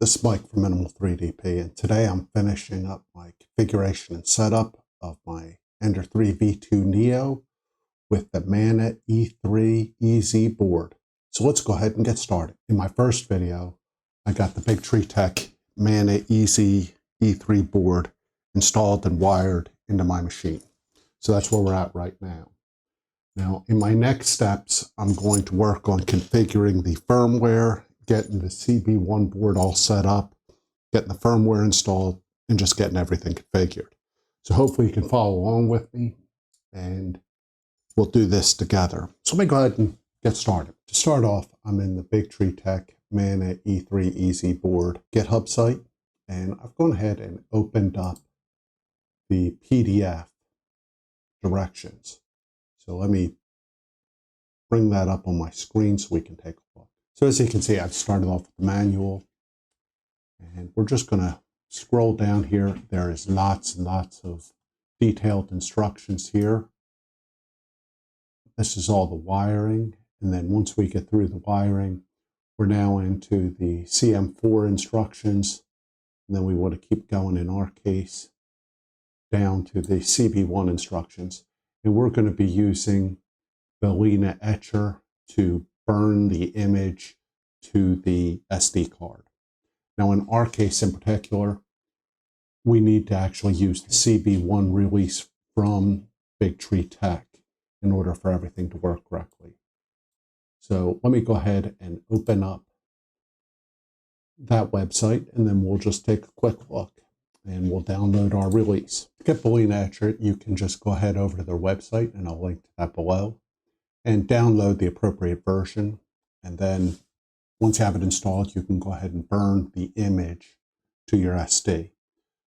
This is Mike from Minimal 3DP, and today I'm finishing up my configuration and setup of my Ender 3 V2 Neo with the Manta E3EZ board. So let's go ahead and get started. In my first video, I got the Bigtreetech Manta E3 board installed and wired into my machine. So that's where we're at right now. Now, in my next steps, I'm going to work on configuring the firmware, getting the CB1 board all set up, getting the firmware installed, and just getting everything configured. So hopefully you can follow along with me, and we'll do this together. So let me go ahead and get started. To start off, I'm in the Bigtreetech Manta E3EZ board GitHub site, and I've gone ahead and opened up the PDF directions. So let me bring that up on my screen so we can take a look. So as you can see, I've started off with the manual, and we're just going to scroll down here. There is lots and lots of detailed instructions here. This is all the wiring, and then once we get through the wiring, we're now into the CM4 instructions, and then we want to keep going, in our case, down to the CB1 instructions. And we're going to be using the Lena etcher to burn the image to the SD card. Now, in our case in particular, we need to actually use the CB1 release from Bigtreetech in order for everything to work correctly. So let me go ahead and open up that website, and then we'll just take a quick look, and we'll download our release. To get the Lena etcher, you can just go ahead over to their website, and I'll link to that below, and download the appropriate version. And then once you have it installed, you can go ahead and burn the image to your SD.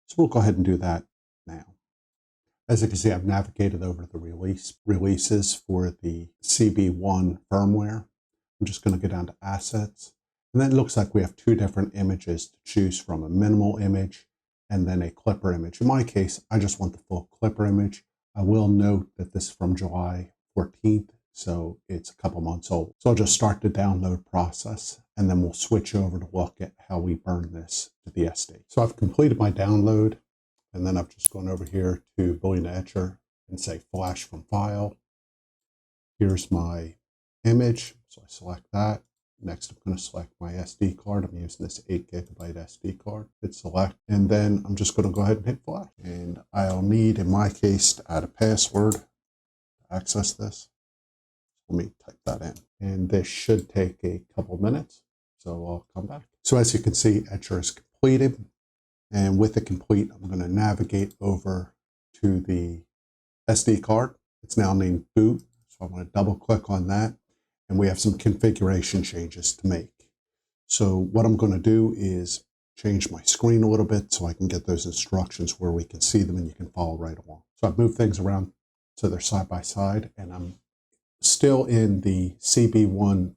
So we'll go ahead and do that now. As you can see, I've navigated over the releases for the CB1 firmware. I'm just going to go down to assets. And then it looks like we have two different images to choose from, a minimal image and then a clipper image. In my case, I just want the full clipper image. I will note that this is from July 14th, so it's a couple months old. So I'll just start the download process, and then we'll switch over to look at how we burn this to the SD. So I've completed my download, and then I've just gone over here to Lena etcher and say flash from file. Here's my image, so I select that. Next, I'm going to select my SD card. I'm using this 8 GB SD card. Hit select, and then I'm just going to go ahead and hit flash. And I'll need, in my case, to add a password to access this. Let me type that in. And this should take a couple minutes, so I'll come back. So as you can see, etcher is completed. And with it complete, I'm going to navigate over to the SD card. It's now named boot, so I'm going to double click on that. And we have some configuration changes to make. So what I'm going to do is change my screen a little bit so I can get those instructions where we can see them and you can follow right along. So I've moved things around so they're side by side, and I'm still in the CB1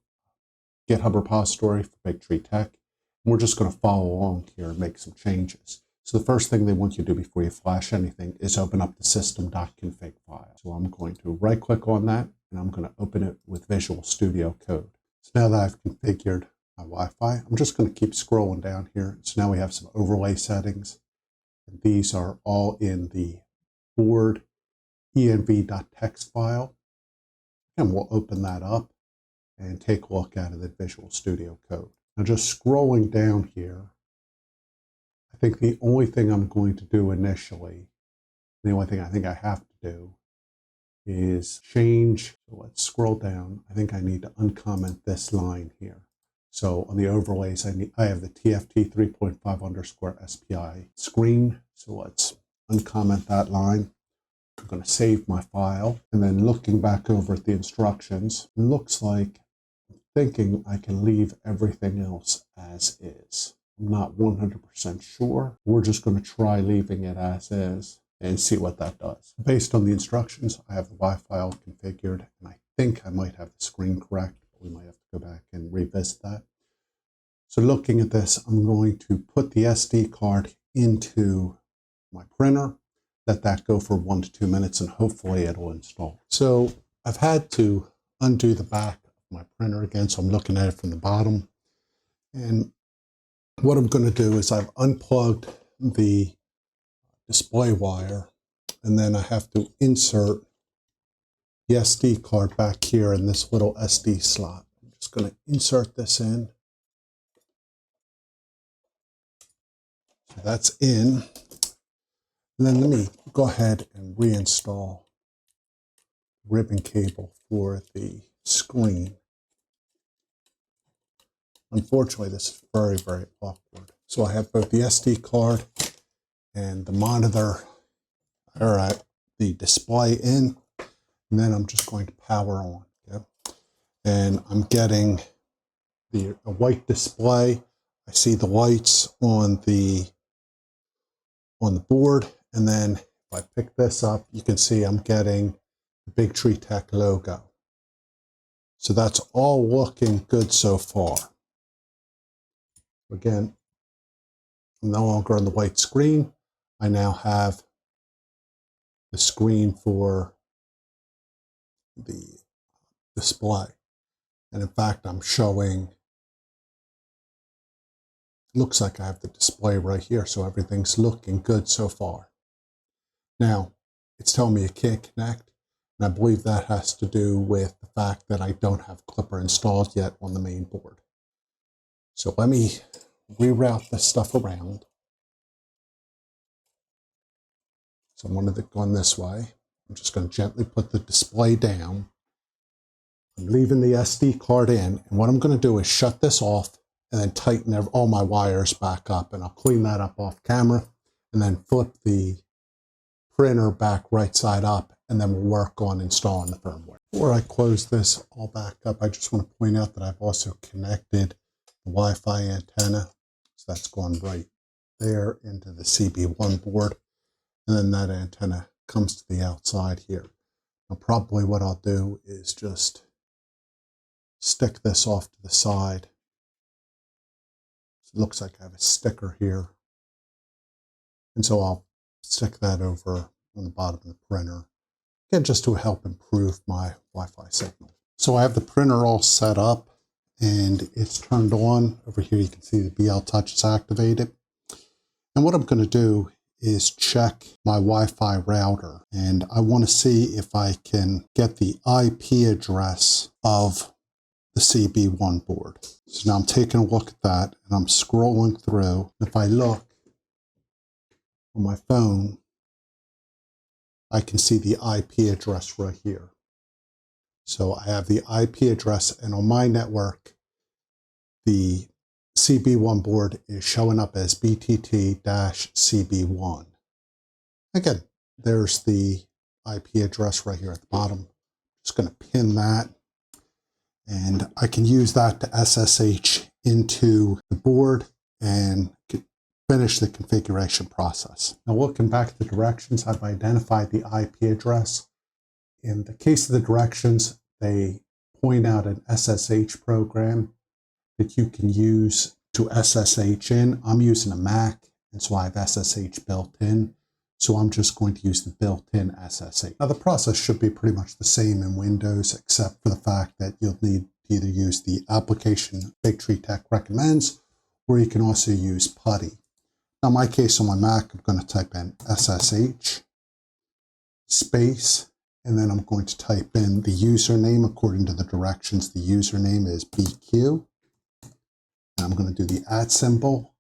GitHub repository for Bigtreetech. And we're just going to follow along here and make some changes. So the first thing they want you to do before you flash anything is open up the system.config file. So I'm going to right click on that, and I'm going to open it with Visual Studio Code. So now that I've configured my Wi-Fi, I'm just going to keep scrolling down here. So now we have some overlay settings. And these are all in the board env.txt file. And we'll open that up and take a look at it in Visual Studio Code. Now just scrolling down here, I think the only thing I'm going to do initially, the only thing I think I have to do is change. So let's scroll down. I think I need to uncomment this line here. So on the overlays, I have the TFT 3.5 _ SPI screen. So let's uncomment that line. I'm going to save my file, and then looking back over at the instructions, it looks like I'm thinking I can leave everything else as is. I'm not 100% sure. We're just going to try leaving it as is and see what that does. Based on the instructions, I have the Wi-Fi configured, and I think I might have the screen correct, but we might have to go back and revisit that. So looking at this, I'm going to put the SD card into my printer, let that go for 1 to 2 minutes, and hopefully it'll install. So I've had to undo the back of my printer again, so I'm looking at it from the bottom. And What I'm going to do is I've unplugged the display wire, and then I have to insert the SD card back here in this little SD slot. I'm just going to insert this in. So that's in. And then let me go ahead and reinstall ribbon cable for the screen. Unfortunately, this is very, very awkward. So I have both the SD card and the monitor, or the display in, and then I'm just going to power on. Okay? And I'm getting a white display. I see the lights on the board, and then if I pick this up, you can see I'm getting the Bigtreetech logo. So that's all looking good so far. Again, I'm no longer on the white screen. I now have the screen for the display. And in fact, I'm showing, looks like I have the display right here. So everything's looking good so far. Now, it's telling me it can't connect. And I believe that has to do with the fact that I don't have Clipper installed yet on the main board. So let me reroute this stuff around. So I'm going to go this way. I'm just going to gently put the display down. I'm leaving the SD card in. And what I'm going to do is shut this off and then tighten all my wires back up. And I'll clean that up off camera and then flip the printer back right side up. And then we'll work on installing the firmware. Before I close this all back up, I just want to point out that I've also connected the Wi-Fi antenna. So that's going right there into the CB1 board. And then that antenna comes to the outside here. Now probably what I'll do is just stick this off to the side. So it looks like I have a sticker here. And so I'll stick that over on the bottom of the printer. Again, just to help improve my Wi-Fi signal. So I have the printer all set up and it's turned on. Over here you can see the BLTouch is activated. And what I'm going to do is check my Wi-Fi router. And I want to see if I can get the IP address of the CB1 board. So now I'm taking a look at that and I'm scrolling through. If I look on my phone, I can see the IP address right here. So I have the IP address, and on my network, the CB1 board is showing up as BTT-CB1. Again, there's the IP address right here at the bottom. Just going to pin that, and I can use that to SSH into the board and finish the configuration process. Now looking back at the directions, I've identified the IP address. In the case of the directions, they point out an SSH program that you can use to SSH in. I'm using a Mac, and so I have SSH built in. So I'm just going to use the built-in SSH. Now the process should be pretty much the same in Windows, except for the fact that you'll need to either use the application Bigtreetech recommends, or you can also use PuTTY. Now in my case on my Mac, I'm going to type in SSH space, and then I'm going to type in the username according to the directions. The username is BQ. And I'm going to do the @ symbol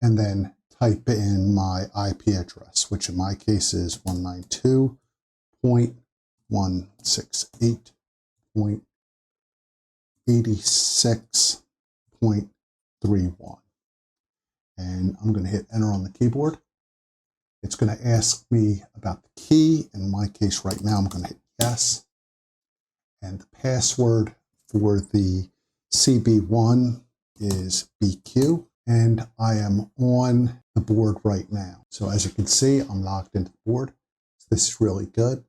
and then type in my IP address, which in my case is 192.168.86.31. And I'm going to hit enter on the keyboard. It's going to ask me about the key. In my case right now, I'm going to hit yes. And the password for the CB1 is BQ. And I am on the board right now. So as you can see, I'm logged into the board. So this is really good.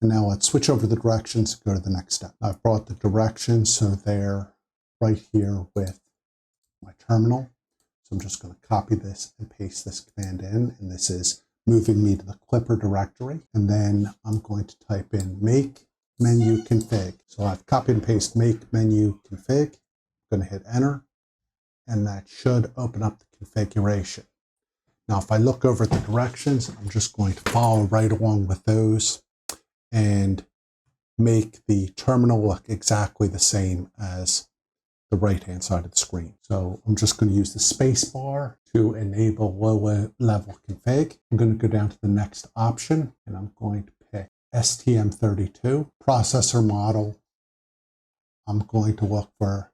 And now let's switch over the directions and go to the next step. I've brought the directions so they're right here with my terminal. So I'm just going to copy this and paste this command in, and this is moving me to the Clipper directory. And then I'm going to type in make menu config. So I've copied and pasted make menu config. I'm going to hit enter. and that should open up the configuration. Now, if I look over at the directions, I'm just going to follow right along with those and make the terminal look exactly the same as the right-hand side of the screen. So I'm just going to use the space bar to enable low-level config. I'm going to go down to the next option, and I'm going to pick STM32. Processor model, I'm going to look for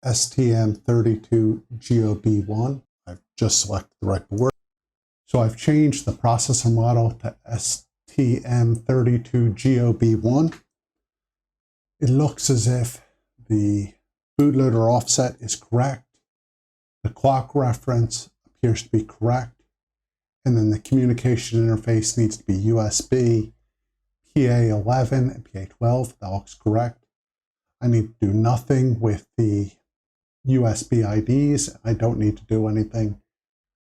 STM32GOB1. I've just selected the right board. So I've changed the processor model to STM32GOB1. It looks as if the bootloader offset is correct. The clock reference appears to be correct. And then the communication interface needs to be USB, PA11 and PA12. That looks correct. I need to do nothing with the USB IDs. I don't need to do anything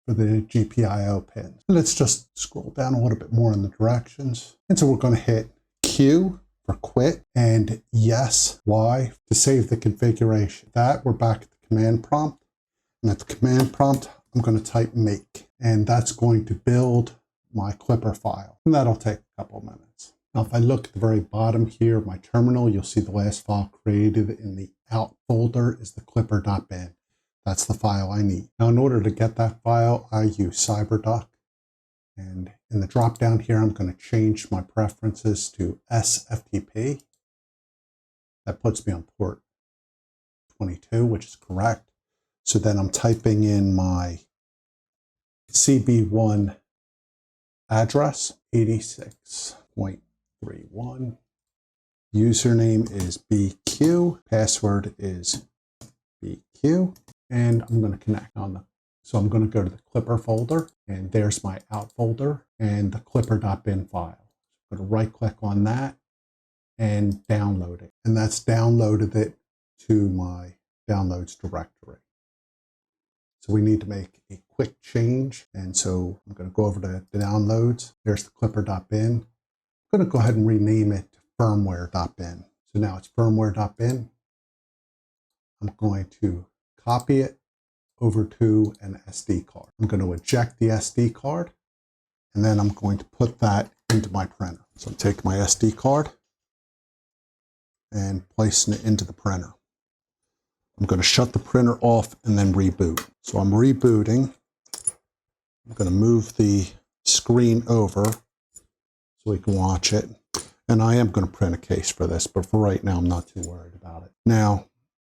for the GPIO pins. Let's just scroll down a little bit more in the directions. And so we're going to hit Q for quit and yes, Y to save the configuration. That we're back at the command prompt. And at the command prompt, I'm going to type make. And that's going to build my Clipper file. And that'll take a couple of minutes. Now, if I look at the very bottom here, my terminal, you'll see the last file created in the out folder is the clipper.bin. That's the file I need. Now, in order to get that file, I use CyberDuck. And in the drop down here, I'm going to change my preferences to SFTP. That puts me on port 22, which is correct. So then I'm typing in my CB1 address, 86.31. Username is BQ. Password is BQ. And I'm going to connect on the. So I'm going to go to the Clipper folder, and there's my out folder and the clipper.bin file. I'm going to right click on that and download it. And that's downloaded it to my downloads directory. So we need to make a quick change. And so I'm going to go over to the downloads. There's the clipper.bin. I'm going to go ahead and rename it to firmware.bin. So now it's firmware.bin. I'm going to copy it over to an SD card. I'm going to eject the SD card, and then I'm going to put that into my printer. So I'm taking my SD card and placing it into the printer. I'm going to shut the printer off and then reboot. So I'm rebooting. I'm going to move the screen over so we can watch it. And I am going to print a case for this, but for right now, I'm not too worried about it. Now,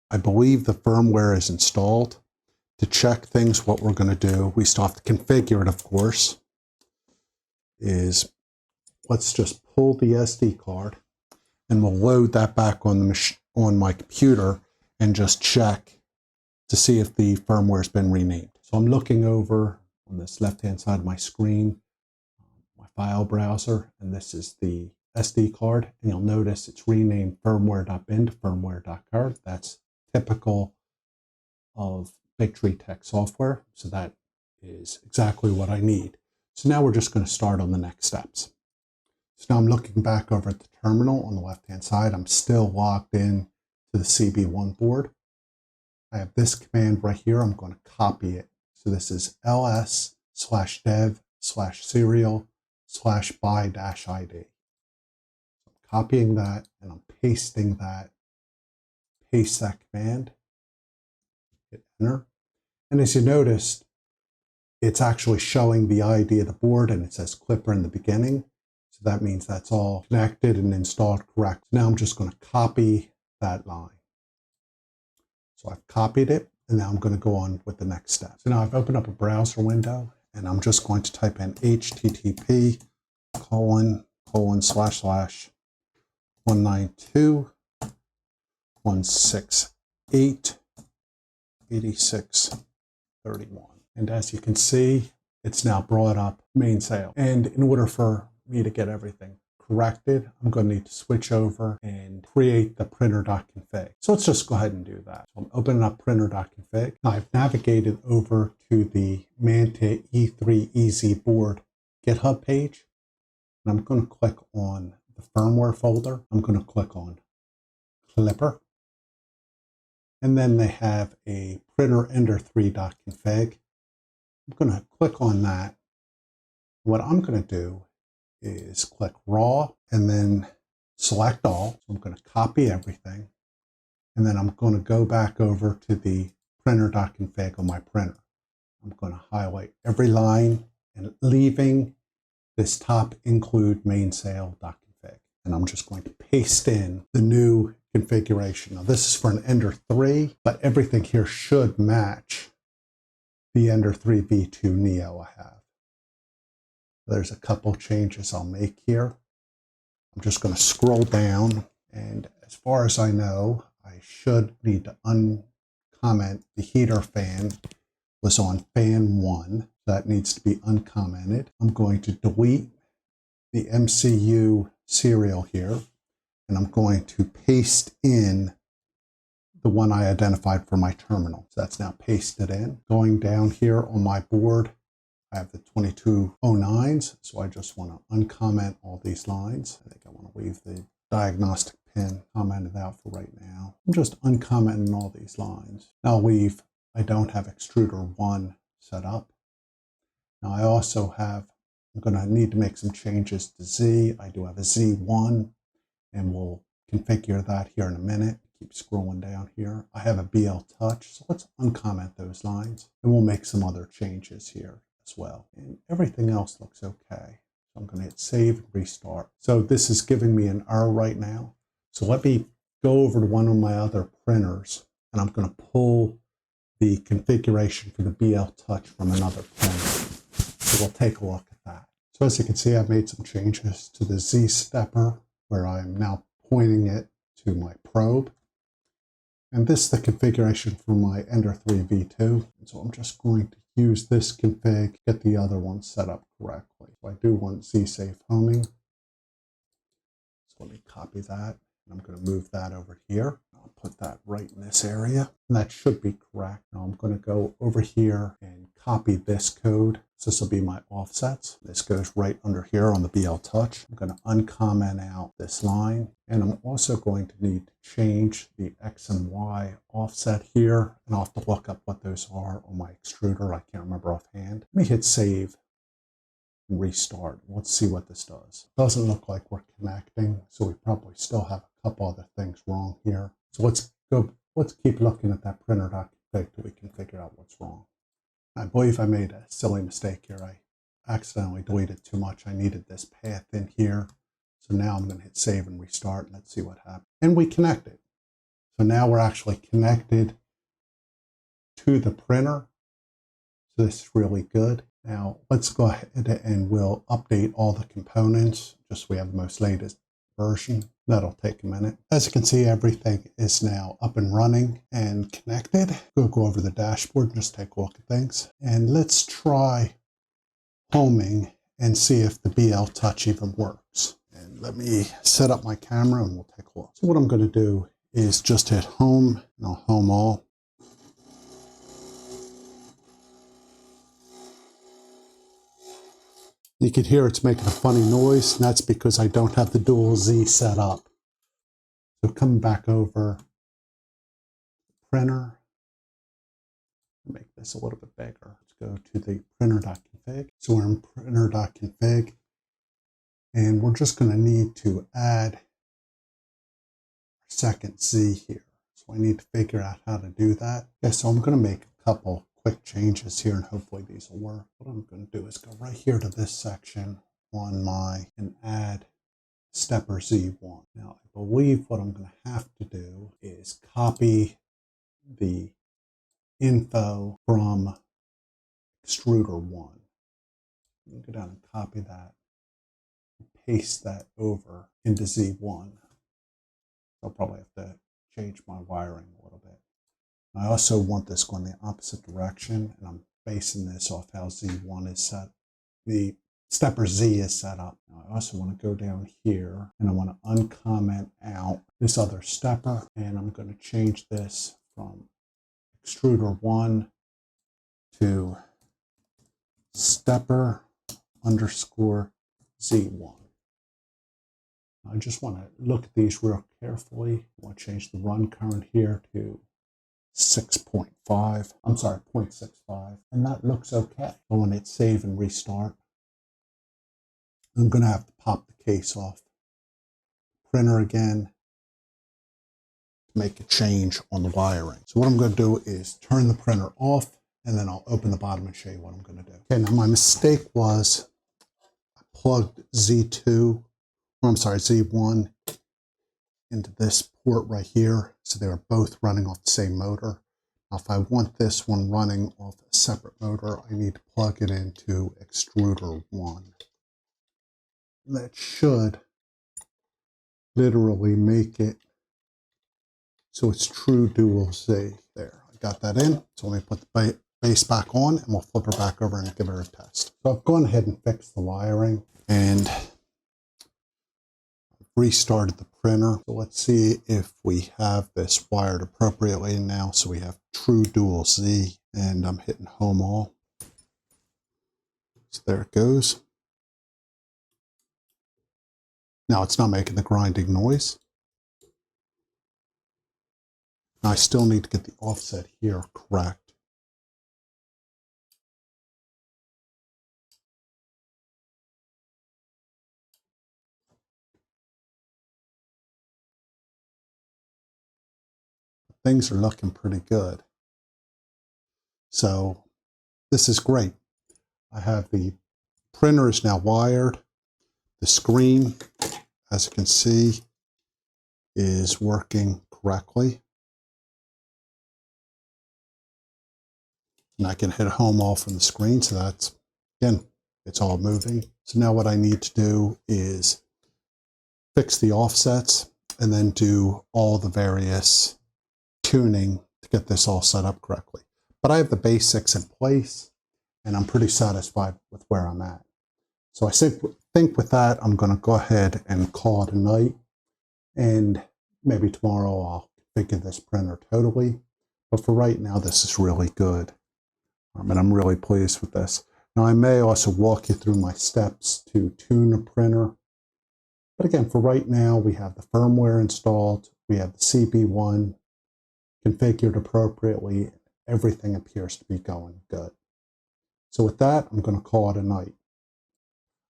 I believe the firmware is installed. To check things, what we're going to do, we still have to configure it, of course, is let's just pull the SD card and we'll load that back on the on my computer and just check to see if the firmware has been renamed. So I'm looking over on this left-hand side of my screen, my file browser, and this is the SD card. And you'll notice it's renamed firmware.bin to firmware.card. That's typical of Bigtreetech software. So that is exactly what I need. So now we're just going to start on the next steps. So now I'm looking back over at the terminal on the left-hand side. I'm still logged in to the CB1 board. I have this command right here. I'm going to copy it. So this is ls/dev/serial/by-id. I'm copying that and I'm pasting that. Paste that command. Hit enter. And as you noticed, it's actually showing the ID of the board and it says Clipper in the beginning. So that means that's all connected and installed correct. Now I'm just going to copy that line. So I've copied it and now I'm going to go on with the next step. So now I've opened up a browser window and I'm just going to type in http://192.168.8631. And as you can see, it's now brought up main sale. And in order for me to get everything corrected, I'm going to need to switch over and create the printer.config. So let's just go ahead and do that. So I'm opening up printer.config. Now I've navigated over to the Manta E3EZ board GitHub page. And I'm going to click on the firmware folder. I'm going to click on Clipper. And then they have a printer ender3.config. I'm going to click on that. What I'm going to do is click raw and then select all. So I'm going to copy everything. And then I'm going to go back over to the printer.config on my printer. I'm going to highlight every line and leaving this top include mainsail.config. And I'm just going to paste in the new configuration. Now this is for an Ender 3, but everything here should match the Ender 3 V2 Neo I have. There's a couple changes I'll make here. I'm just going to scroll down, and as far as I know, I should need to uncomment the heater fan was on fan 1. That needs to be uncommented. I'm going to delete the MCU serial here, and I'm going to paste in the one I identified for my terminal. So that's now pasted in. Going down here on my board, I have the 2209s, so I just want to uncomment all these lines. I think I want to leave the diagnostic pin commented out for right now. I'm just uncommenting all these lines. Now I don't have extruder 1 set up. Now I also have, I'm going to need to make some changes to Z. I do have a Z1, and we'll configure that here in a minute. Keep scrolling down here. I have a BLTouch, so let's uncomment those lines, and we'll make some other changes here as well. And everything else looks okay. So I'm going to hit save and restart. So this is giving me an error right now. So let me go over to one of my other printers, and I'm going to pull the configuration for the BLTouch from another printer. So we'll take a look at that. So as you can see, I've made some changes to the Z stepper, where I'm now pointing it to my probe. And this is the configuration for my Ender 3 V2. And so I'm just going to use this config, get the other one set up correctly. So I do want Z safe homing. So let me copy that. And I'm going to move that over here. I'll put that right in this area. And that should be correct. Now I'm going to go over here and copy this code. So this will be my offsets. This goes right under here on the BLTouch. I'm going to uncomment out this line. And I'm also going to need to change the X and Y offset here. And I'll have to look up what those are on my extruder. I can't remember offhand. Let me hit save and restart. Let's see what this does. It doesn't look like we're connecting, so we probably still have a couple other things wrong here. So let's keep looking at that printer.config till we can figure out what's wrong. I believe I made a silly mistake here. I accidentally deleted too much. I needed this path in here. So now I'm going to hit save and restart. Let's see what happens. And we connected. So now we're actually connected to the printer. So this is really good. Now let's go ahead and we'll update all the components just so we have the most latest version. That'll take a minute. As you can see, everything is now up and running and connected. We'll go over the dashboard and just take a look at things. And let's try homing and see if the BLTouch even works. And let me set up my camera and we'll take a look. So what I'm going to do is just hit home, and I'll home all. You can hear it's making a funny noise, and that's because I don't have the dual Z set up. So coming back over, printer, make this a little bit bigger. Let's go to the printer.config. So we're in printer.config, and we're just going to need to add our second Z here. So I need to figure out how to do that. Okay, so I'm going to make a couple quick changes here, and hopefully these will work. What I'm going to do is go right here to this section on and add stepper Z1. Now I believe what I'm going to have to do is copy the info from extruder 1. Go down and copy that, and paste that over into Z1. I'll probably have to change my wiring a little bit. I also want this going the opposite direction, and I'm basing this off how Z1 is set. The stepper Z is set up. Now I also want to go down here, and I want to uncomment out this other stepper, and I'm going to change this from extruder 1 to stepper underscore Z1. I just want to look at these real carefully. I want to change the run current here to 6.5. I'm sorry, 0.65. And that looks okay. But when it's save and restart, I'm going to have to pop the case off. Printer again to make a change on the wiring. So what I'm going to do is turn the printer off, and then I'll open the bottom and show you what I'm going to do. Okay, now my mistake was I plugged Z1 into this port right here. So they were both running off the same motor. Now if I want this one running off a separate motor, I need to plug it into extruder 1. That should literally make it so it's true dual Z. There, I got that in. So let me put the base back on, and we'll flip her back over and give her a test. So I've gone ahead and fixed the wiring and restarted the printer. So let's see if we have this wired appropriately now. So we have true dual Z, and I'm hitting home all. So there it goes. Now it's not making the grinding noise. Now I still need to get the offset here correct. Things are looking pretty good. So this is great. I have the printer is now wired. The screen, as you can see, is working correctly. And I can hit home all from the screen. So that's, again, it's all moving. So now what I need to do is fix the offsets and then do all the various tuning to get this all set up correctly. But I have the basics in place, and I'm pretty satisfied with where I'm at. So I think with that, I'm going to go ahead and call it a night, and maybe tomorrow I'll configure this printer totally. But for right now, this is really good. And I'm really pleased with this. Now I may also walk you through my steps to tune a printer. But again, for right now, we have the firmware installed. We have the CB1 configured appropriately. Everything appears to be going good. So with that, I'm going to call it a night.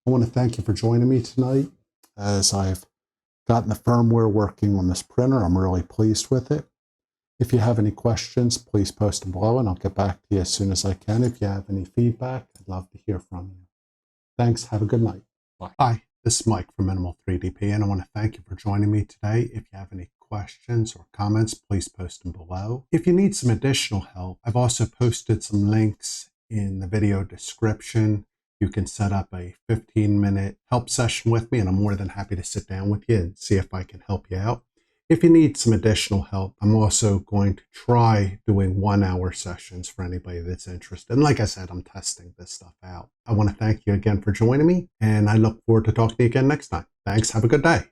I want to thank you for joining me tonight as I've gotten the firmware working on this printer. I'm really pleased with it. If you have any questions, please post them below and I'll get back to you as soon as I can. If you have any feedback, I'd love to hear from you. Thanks. Have a good night. Bye. Hi, this is Mike from Minimal 3DP, and I want to thank you for joining me today. If you have any questions or comments, please post them below. If you need some additional help, I've also posted some links in the video description. You can set up a 15-minute help session with me, and I'm more than happy to sit down with you and see if I can help you out. If you need some additional help, I'm also going to try doing 1-hour sessions for anybody that's interested. And like I said, I'm testing this stuff out. I want to thank you again for joining me, and I look forward to talking to you again next time. Thanks. Have a good day.